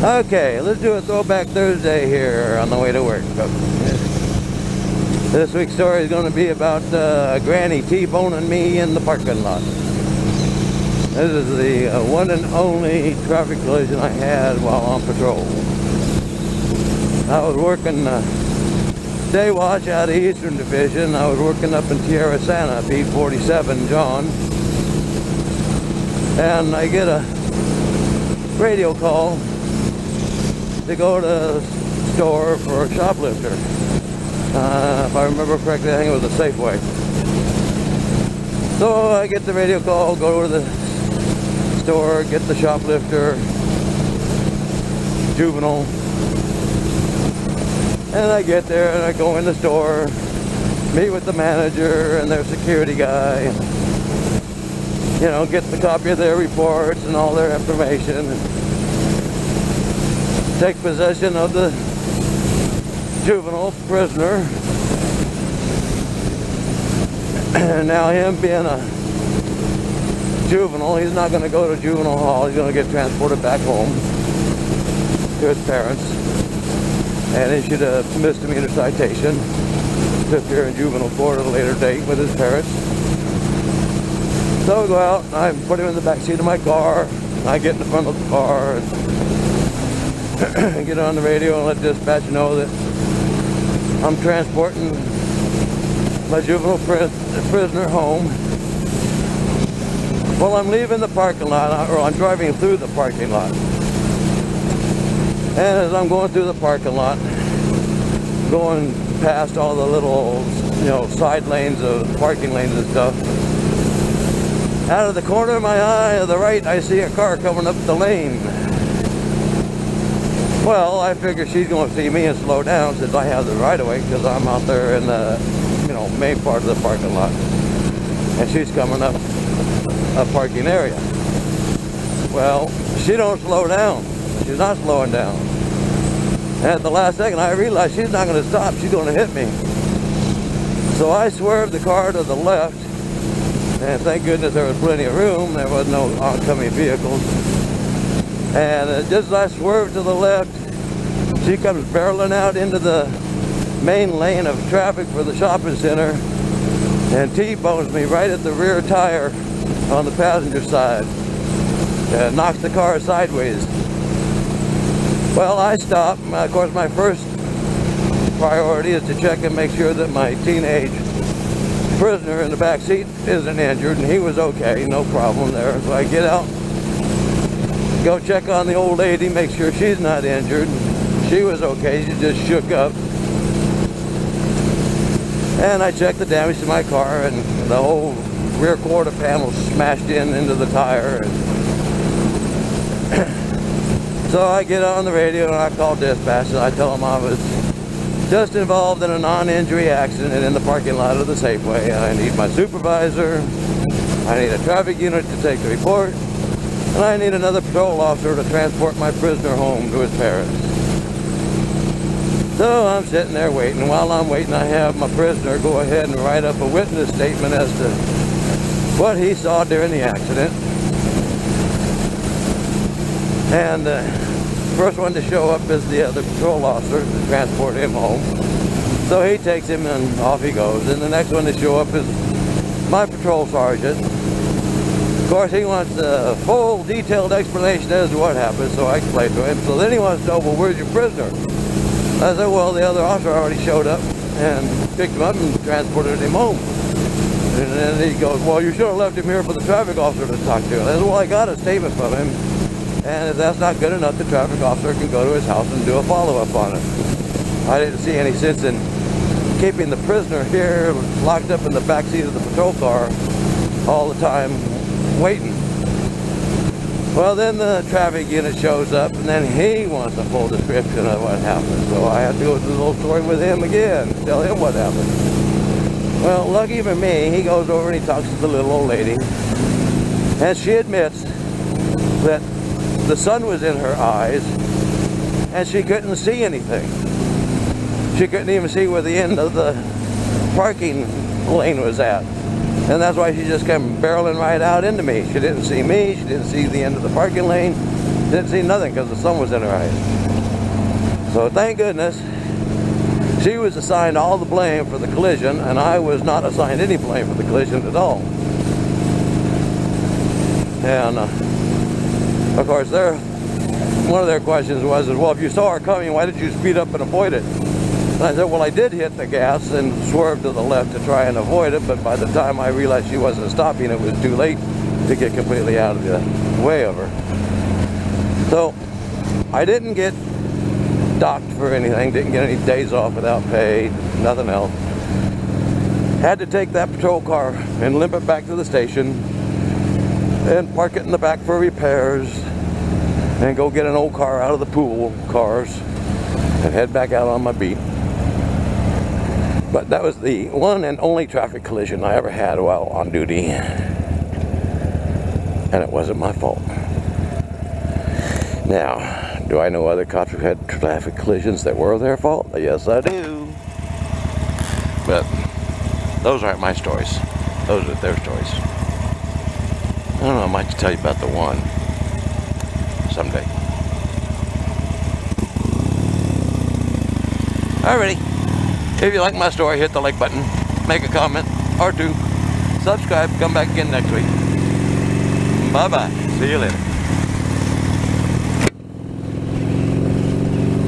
Okay, let's do a Throwback Thursday here on the way to work. This week's story is going to be about Granny T-boning me in the parking lot. This is the one and only traffic collision I had while on patrol. I was working day watch out of Eastern Division. I was working up in Tierra Santa, Beat 47, John. And I get a radio call to go to the store for a shoplifter. If I remember correctly, I think it was a Safeway. So I get the radio call, go to the store, get the shoplifter, juvenile. And I get there and I go in the store, meet with the manager and their security guy. You know, get the copy of their reports and all their information. And take possession of the juvenile prisoner. And now him being a juvenile, he's not going to go to juvenile hall. He's going to get transported back home to his parents and issued a misdemeanor citation to appear in juvenile court at a later date with his parents. So I go out and I put him in the back seat of my car. I get in the front of the car and get on the radio and let dispatch know that I'm transporting my juvenile prisoner home. Well, I'm leaving the parking lot, or I'm driving through the parking lot. And as I'm going through the parking lot, going past all the little, you know, side lanes of parking lanes and stuff, out of the corner of my eye to the right, I see a car coming up the lane. Well, I figure she's going to see me and slow down since I have the right of way because I'm out there in the, you know, main part of the parking lot. And she's coming up a parking area. Well, she don't slow down. She's not slowing down. And at the last second, I realized she's not going to stop. She's going to hit me. So I swerved the car to the left. And thank goodness there was plenty of room. There was no oncoming vehicles. And just as I swerved to the left, she comes barreling out into the main lane of traffic for the shopping center and T-bones me right at the rear tire on the passenger side. And knocks the car sideways. Well, I stop. Of course, my first priority is to check and make sure that my teenage prisoner in the back seat isn't injured, and he was okay, no problem there. So I get out, go check on the old lady, make sure she's not injured. She was okay, she just shook up. And I checked the damage to my car, and the whole rear quarter panel smashed into the tire. So I get on the radio and I call dispatch and I tell them I was just involved in a non-injury accident in the parking lot of the Safeway, and I need my supervisor, I need a traffic unit to take the report, and I need another patrol officer to transport my prisoner home to his parents. So I'm sitting there waiting. While I'm waiting, I have my prisoner go ahead and write up a witness statement as to what he saw during the accident. And first one to show up is the other patrol officer to transport him home. So he takes him and off he goes. And the next one to show up is my patrol sergeant. Of course, he wants a full detailed explanation as to what happened, so I explained to him. So then he wants to know, well, where's your prisoner? I said, well, the other officer already showed up and picked him up and transported him home. And then he goes, well, you should have left him here for the traffic officer to talk to. I said, well, I got a statement from him. And if that's not good enough, the traffic officer can go to his house and do a follow-up on it. I didn't see any sense in keeping the prisoner here locked up in the back seat of the patrol car all the time waiting. Well, then the traffic unit shows up and then he wants a full description of what happened. So I have to go through the whole story with him again, tell him what happened. Well, lucky for me, he goes over and he talks to the little old lady. And she admits that the sun was in her eyes and she couldn't see anything. She couldn't even see where the end of the parking lane was at. And that's why she just came barreling right out into me. She didn't see me, she didn't see the end of the parking lane. Didn't see nothing because the sun was in her eyes. So thank goodness she was assigned all the blame for the collision, and I was not assigned any blame for the collision at all. And of course, one of their questions was, well, if you saw her coming, why did you speed up and avoid it? And I said, well, I did hit the gas and swerve to the left to try and avoid it, but by the time I realized she wasn't stopping, it was too late to get completely out of the way of her. So I didn't get docked for anything, didn't get any days off without pay, nothing else. Had to take that patrol car and limp it back to the station and park it in the back for repairs and go get an old car out of the pool cars and head back out on my beat. But that was the one and only traffic collision I ever had while on duty, and it wasn't my fault. Now, do I know other cops who had traffic collisions that were their fault? Yes, I do. But those aren't my stories. Those are their stories. I don't know, I might tell you about the one someday. Alrighty. If you like my story, hit the like button, make a comment or two, subscribe, come back again next week. Bye-bye. See you later.